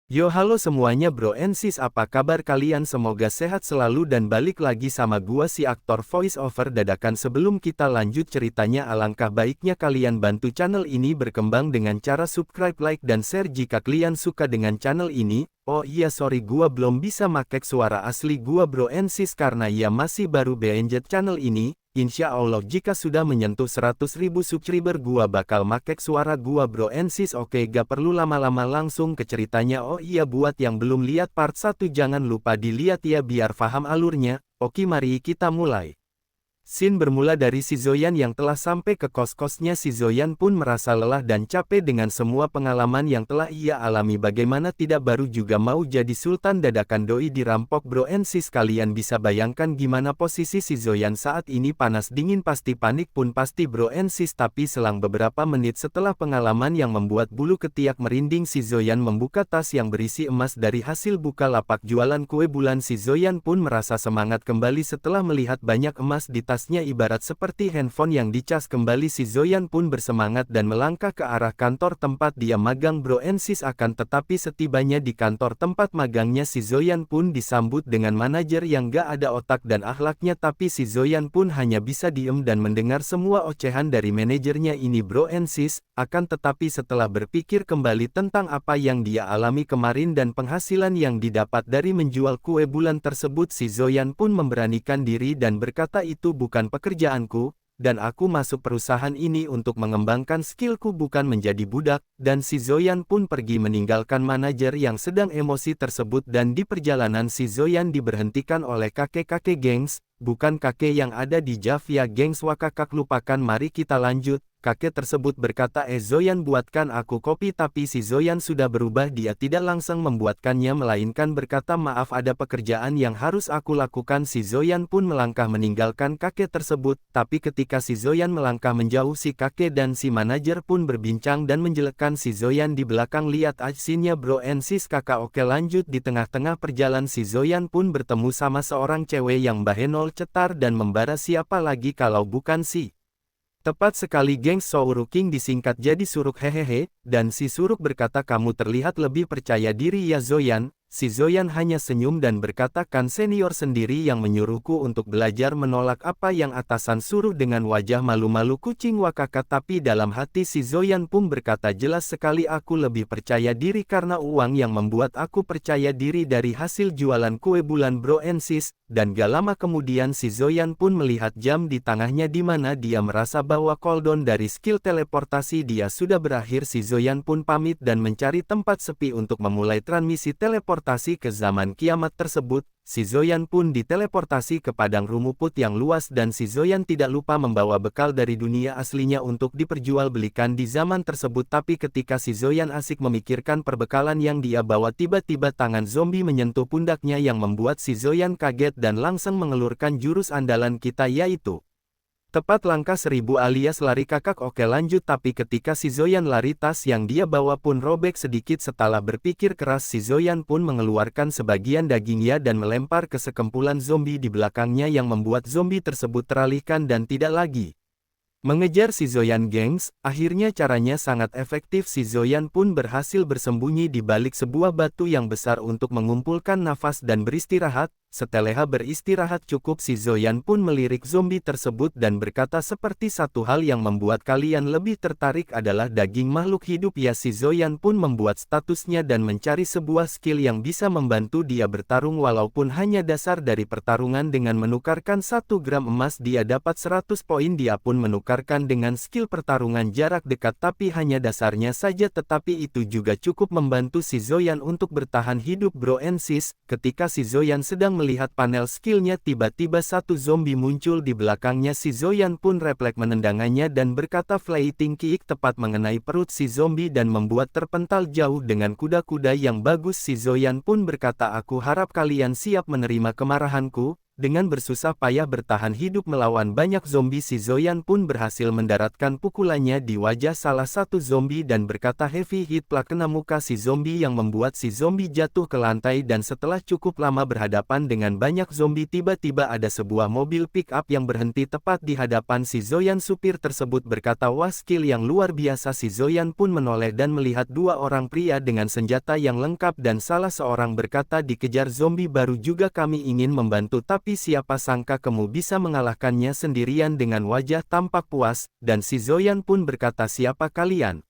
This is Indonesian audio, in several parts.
Yo halo semuanya bro and sis, apa kabar kalian? Semoga sehat selalu dan balik lagi sama gua si aktor voice over dadakan. Sebelum kita lanjut ceritanya, alangkah baiknya kalian bantu channel ini berkembang dengan cara subscribe, like, dan share jika kalian suka dengan channel ini. Oh iya sorry, gua belum bisa make suara asli gua bro and sis karena ya masih baru berenjet channel ini. Insya Allah jika sudah menyentuh 100.000 subscriber gua bakal make suara gua bro and sis. Oke, gak perlu lama-lama, langsung ke ceritanya. Oh iya, buat yang belum lihat part 1 jangan lupa dilihat ya biar paham alurnya. Oke, mari kita mulai. Scene bermula dari si Zoyan yang telah sampai ke kos-kosnya. Si Zoyan pun merasa lelah dan capek dengan semua pengalaman yang telah ia alami. Bagaimana tidak, baru juga mau jadi sultan dadakan doi dirampok bro and sis. Kalian bisa bayangkan gimana posisi si Zoyan saat ini, panas dingin, pasti panik pun pasti bro and sis. Tapi selang beberapa menit setelah pengalaman yang membuat bulu ketiak merinding, si Zoyan membuka tas yang berisi emas. Dari hasil buka lapak jualan kue bulan, si Zoyan pun merasa semangat kembali setelah melihat banyak emas di tasnya ibarat seperti handphone yang dicas kembali. Si Zoyan pun bersemangat dan melangkah ke arah kantor tempat dia magang bro and sis. Akan tetapi setibanya di kantor tempat magangnya, si Zoyan pun disambut dengan manajer yang gak ada otak dan akhlaknya. Tapi si Zoyan pun hanya bisa diem dan mendengar semua ocehan dari manajernya ini bro and sis. Akan tetapi setelah berpikir kembali tentang apa yang dia alami kemarin dan penghasilan yang didapat dari menjual kue bulan tersebut, si Zoyan pun memberanikan diri dan berkata, itu bukan pekerjaanku, dan aku masuk perusahaan ini untuk mengembangkan skillku, bukan menjadi budak. Dan si Zoyan pun pergi meninggalkan manajer yang sedang emosi tersebut. Dan di perjalanan si Zoyan diberhentikan oleh kakek-kakek gengs, bukan kakek yang ada di Javia gengs. Wah kakak, lupakan, mari kita lanjut. Kakek tersebut berkata, Zoyan, buatkan aku kopi. Tapi si Zoyan sudah berubah, dia tidak langsung membuatkannya melainkan berkata, maaf, ada pekerjaan yang harus aku lakukan. Si Zoyan pun melangkah meninggalkan kakek tersebut. Tapi ketika si Zoyan melangkah menjauh, si kakek dan si manajer pun berbincang dan menjelekkan si Zoyan di belakang. Lihat aksinya bro and sis kakak. Oke lanjut, di tengah-tengah perjalanan si Zoyan pun bertemu sama seorang cewek yang bahenol, cetar dan membara. Siapa lagi kalau bukan si tepat sekali gengs, Souru King, disingkat jadi Suruk. Hehehe. Dan si Suruk berkata, kamu terlihat lebih percaya diri ya Zoyan. Si Zoyan hanya senyum dan berkata, kan senior sendiri yang menyuruhku untuk belajar, menolak apa yang atasan suruh dengan wajah malu-malu kucing wakaka. Tapi dalam hati si Zoyan pun berkata, jelas sekali aku lebih percaya diri karena uang yang membuat aku percaya diri dari hasil jualan kue bulan bro and sis. Dan gak lama kemudian si Zoyan pun melihat jam di tangannya di mana dia merasa bahwa cooldown dari skill teleportasi dia sudah berakhir. Si Zoyan pun pamit dan mencari tempat sepi untuk memulai transmisi teleportasi ke zaman kiamat tersebut. Si Zoyan pun diteleportasi ke padang rumput yang luas dan si Zoyan tidak lupa membawa bekal dari dunia aslinya untuk diperjualbelikan di zaman tersebut. Tapi ketika si Zoyan asik memikirkan perbekalan yang dia bawa, tiba-tiba tangan zombie menyentuh pundaknya yang membuat si Zoyan kaget dan langsung mengelurkan jurus andalan kita, yaitu tepat langkah 1000 alias lari kakak. Oke lanjut, tapi ketika si Zoyan lari, tas yang dia bawa pun robek sedikit. Setelah berpikir keras, si Zoyan pun mengeluarkan sebagian dagingnya dan melempar ke sekumpulan zombie di belakangnya yang membuat zombie tersebut teralihkan dan tidak lagi mengejar si Zoyan gengs. Akhirnya caranya sangat efektif. Si Zoyan pun berhasil bersembunyi di balik sebuah batu yang besar untuk mengumpulkan nafas dan beristirahat. Setelah beristirahat cukup, si Zoyan pun melirik zombie tersebut dan berkata, seperti satu hal yang membuat kalian lebih tertarik adalah daging makhluk hidup ya. Si Zoyan pun membuat statusnya dan mencari sebuah skill yang bisa membantu dia bertarung walaupun hanya dasar dari pertarungan. Dengan menukarkan 1 gram emas dia dapat 100 poin. Dia pun menukarkan dengan skill pertarungan jarak dekat tapi hanya dasarnya saja, tetapi itu juga cukup membantu si Zoyan untuk bertahan hidup bro and sis. Ketika si Zoyan sedang melihat panel skillnya, tiba-tiba satu zombie muncul di belakangnya. Si Zoyan pun refleks menendangannya dan berkata flying kick tepat mengenai perut si zombie dan membuat terpental jauh dengan kuda-kuda yang bagus. Si Zoyan pun berkata, aku harap kalian siap menerima kemarahanku. Dengan bersusah payah bertahan hidup melawan banyak zombie, si Zoyan pun berhasil mendaratkan pukulannya di wajah salah satu zombie dan berkata heavy hit plak kena muka si zombie yang membuat si zombie jatuh ke lantai, dan setelah cukup lama berhadapan dengan banyak zombie, tiba-tiba ada sebuah mobil pick up yang berhenti tepat di hadapan si Zoyan. Supir tersebut berkata wah skill yang luar biasa. Si Zoyan pun menoleh dan melihat dua orang pria dengan senjata yang lengkap dan salah seorang berkata dikejar zombie baru juga kami ingin membantu tapi siapa sangka kamu bisa mengalahkannya sendirian. Dengan wajah tampak puas, dan si Zoyan pun berkata siapa kalian?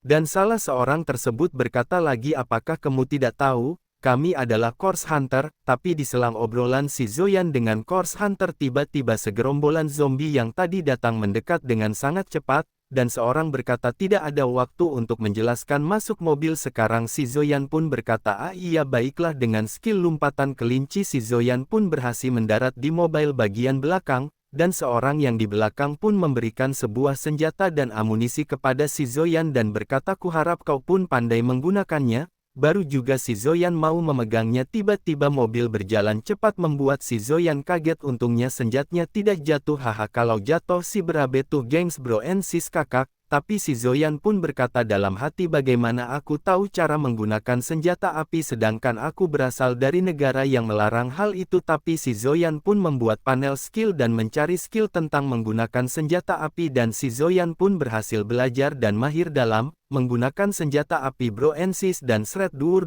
Dan salah seorang tersebut berkata lagi apakah kamu tidak tahu, kami adalah Corpse Hunter. Tapi di selang obrolan si Zoyan dengan Corpse Hunter, tiba-tiba segerombolan zombie yang tadi datang mendekat dengan sangat cepat, dan seorang berkata tidak ada waktu untuk menjelaskan, masuk mobil sekarang. Si Zoyan pun berkata ah iya baiklah. Dengan skill lompatan kelinci si Zoyan pun berhasil mendarat di mobil bagian belakang, dan seorang yang di belakang pun memberikan sebuah senjata dan amunisi kepada si Zoyan dan berkata kuharap kau pun pandai menggunakannya. Baru juga si Zoyan mau memegangnya, tiba-tiba mobil berjalan cepat membuat si Zoyan kaget. Untungnya senjatanya tidak jatuh. Haha kalau jatuh si berabe tuh gengs bro and sis kakak. Tapi si Zoyan pun berkata dalam hati bagaimana aku tahu cara menggunakan senjata api sedangkan aku berasal dari negara yang melarang hal itu. Tapi si Zoyan pun membuat panel skill dan mencari skill tentang menggunakan senjata api, dan si Zoyan pun berhasil belajar dan mahir dalam menggunakan senjata api bro and sis. Dan seret dur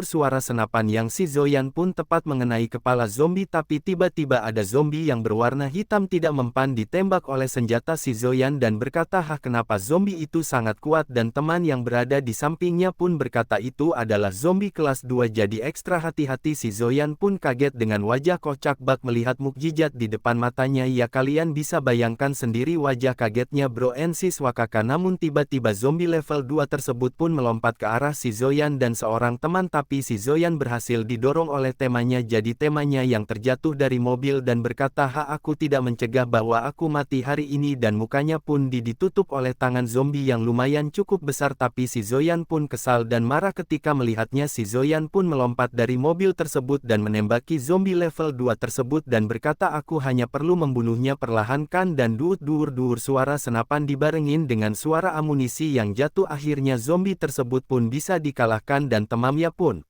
suara senapan yang si Zoyan pun tepat mengenai kepala zombie, tapi tiba-tiba ada zombie yang berwarna hitam tidak mempan ditembak oleh senjata si Zoyan dan berkata hah kenapa zombie itu sangat kuat, dan teman yang berada di sampingnya pun berkata itu adalah zombie kelas 2 jadi ekstra hati-hati. Si Zoyan pun kaget dengan wajah kocak bak melihat mukjizat di depan matanya. Ya kalian bisa bayangkan sendiri wajah kagetnya bro and sis wakaka. Namun tiba-tiba zombie level 2 tersebut pun melompat ke arah si Zoyan dan seorang teman, tapi si Zoyan berhasil didorong oleh temannya, jadi temannya yang terjatuh dari mobil dan berkata ha aku tidak mencegah bahwa aku mati hari ini, dan mukanya pun ditutup oleh tangan zombie yang lumayan cukup besar. Tapi si Zoyan pun kesal dan marah ketika melihatnya. Si Zoyan pun melompat dari mobil tersebut dan menembaki zombie level 2 tersebut dan berkata aku hanya perlu membunuhnya perlahan-kan, dan dur suara senapan dibarengin dengan suara amunisi yang jatuh. Akhirnya zombie tersebut pun bisa dikalahkan dan temamnya pun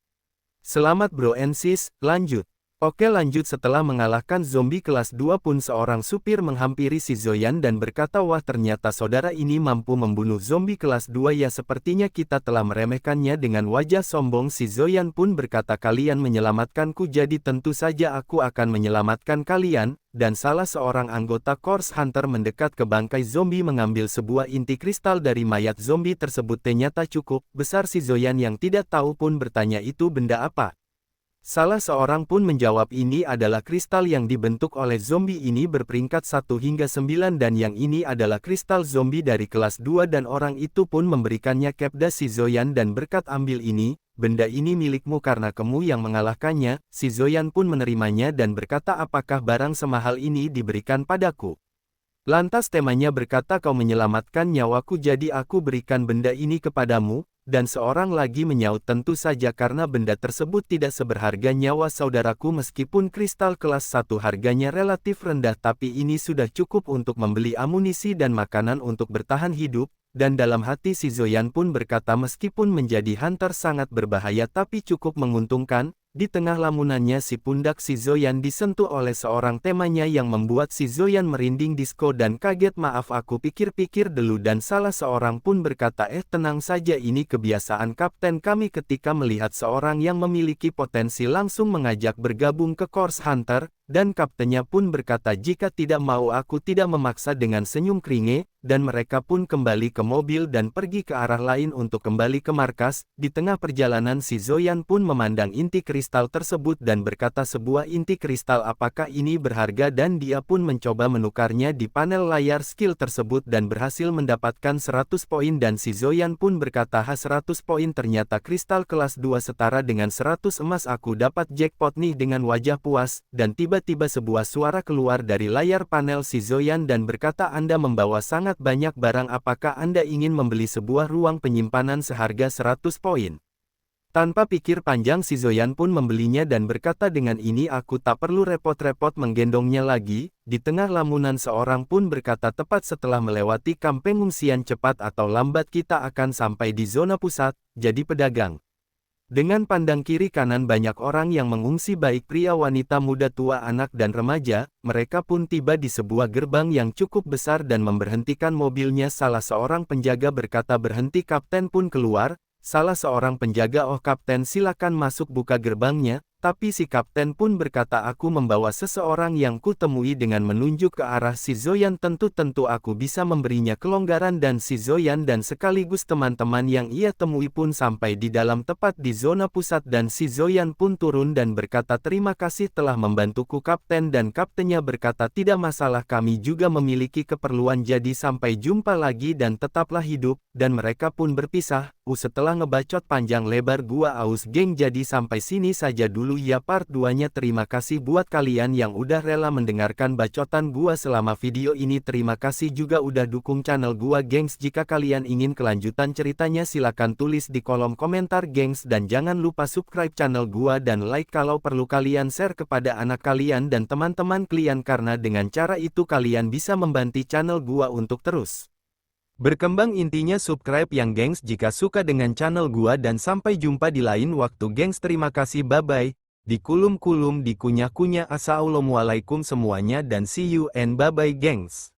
selamat bro and sis. Lanjut. Oke lanjut, setelah mengalahkan zombie kelas 2 pun seorang supir menghampiri si Zoyan dan berkata wah ternyata saudara ini mampu membunuh zombie kelas 2 ya, sepertinya kita telah meremehkannya. Dengan wajah sombong si Zoyan pun berkata kalian menyelamatkanku jadi tentu saja aku akan menyelamatkan kalian. Dan salah seorang anggota Corpse Hunter mendekat ke bangkai zombie mengambil sebuah inti kristal dari mayat zombie tersebut. Ternyata cukup besar. Si Zoyan yang tidak tahu pun bertanya itu benda apa? Salah seorang pun menjawab ini adalah kristal yang dibentuk oleh zombie ini berperingkat 1 hingga 9 dan yang ini adalah kristal zombie dari kelas 2 dan orang itu pun memberikannya kepada si Zoyan dan berkat ambil ini, benda ini milikmu karena kamu yang mengalahkannya. Si Zoyan pun menerimanya dan berkata apakah barang semahal ini diberikan padaku? Lantas temannya berkata kau menyelamatkan nyawaku jadi aku berikan benda ini kepadamu. Dan seorang lagi menyaut tentu saja karena benda tersebut tidak seberharga nyawa saudaraku, meskipun kristal kelas 1 harganya relatif rendah tapi ini sudah cukup untuk membeli amunisi dan makanan untuk bertahan hidup. Dan dalam hati si Zoyan pun berkata meskipun menjadi hunter sangat berbahaya tapi cukup menguntungkan. Di tengah lamunannya si pundak si Zoyan disentuh oleh seorang temannya yang membuat si Zoyan merinding disko dan kaget. Maaf aku pikir-pikir dulu, dan salah seorang pun berkata tenang saja ini kebiasaan kapten kami ketika melihat seorang yang memiliki potensi langsung mengajak bergabung ke Corpse Hunter. Dan kaptennya pun berkata jika tidak mau aku tidak memaksa dengan senyum keringe. Dan mereka pun kembali ke mobil dan pergi ke arah lain untuk kembali ke markas. Di tengah perjalanan si Zoyan pun memandang inti kristal tersebut dan berkata sebuah inti kristal apakah ini berharga, dan dia pun mencoba menukarnya di panel layar skill tersebut dan berhasil mendapatkan 100 poin. Dan si Zoyan pun berkata 100 poin ternyata kristal kelas 2 setara dengan 100 emas, aku dapat jackpot nih dengan wajah puas. Dan tiba-tiba sebuah suara keluar dari layar panel si Zoyan dan berkata Anda membawa sangat banyak barang, apakah Anda ingin membeli sebuah ruang penyimpanan seharga 100 poin? Tanpa pikir panjang si Zoyan pun membelinya dan berkata dengan ini aku tak perlu repot-repot menggendongnya lagi. Di tengah lamunan seorang pun berkata tepat setelah melewati kamp pengungsian cepat atau lambat kita akan sampai di zona pusat, jadi pedagang. Dengan pandang kiri kanan banyak orang yang mengungsi baik pria wanita muda tua anak dan remaja, mereka pun tiba di sebuah gerbang yang cukup besar dan memberhentikan mobilnya salah seorang penjaga berkata berhenti kapten pun keluar. Salah seorang penjaga oh kapten silakan masuk buka gerbangnya, tapi si kapten pun berkata aku membawa seseorang yang kutemui dengan menunjuk ke arah si Zoyan tentu-tentu aku bisa memberinya kelonggaran dan si Zoyan dan sekaligus teman-teman yang ia temui pun sampai di dalam tepat di zona pusat dan si Zoyan pun turun dan berkata terima kasih telah membantuku kapten dan kaptennya berkata tidak masalah kami juga memiliki keperluan jadi sampai jumpa lagi dan tetaplah hidup, dan mereka pun berpisah. Setelah ngebacot panjang lebar gua aus geng jadi sampai sini saja dulu ya part 2-nya terima kasih buat kalian yang udah rela mendengarkan bacotan gua selama video ini terima kasih juga udah dukung channel gua gengs jika kalian ingin kelanjutan ceritanya silakan tulis di kolom komentar gengs dan jangan lupa subscribe channel gua dan like kalau perlu kalian share kepada anak kalian dan teman-teman kalian karena dengan cara itu kalian bisa membantu channel gua untuk terus berkembang intinya subscribe yang gengs jika suka dengan channel gua dan sampai jumpa di lain waktu gengs terima kasih bye bye, di kulum-kulum di kunyah-kunyah assalamualaikum semuanya dan see you and bye bye gengs.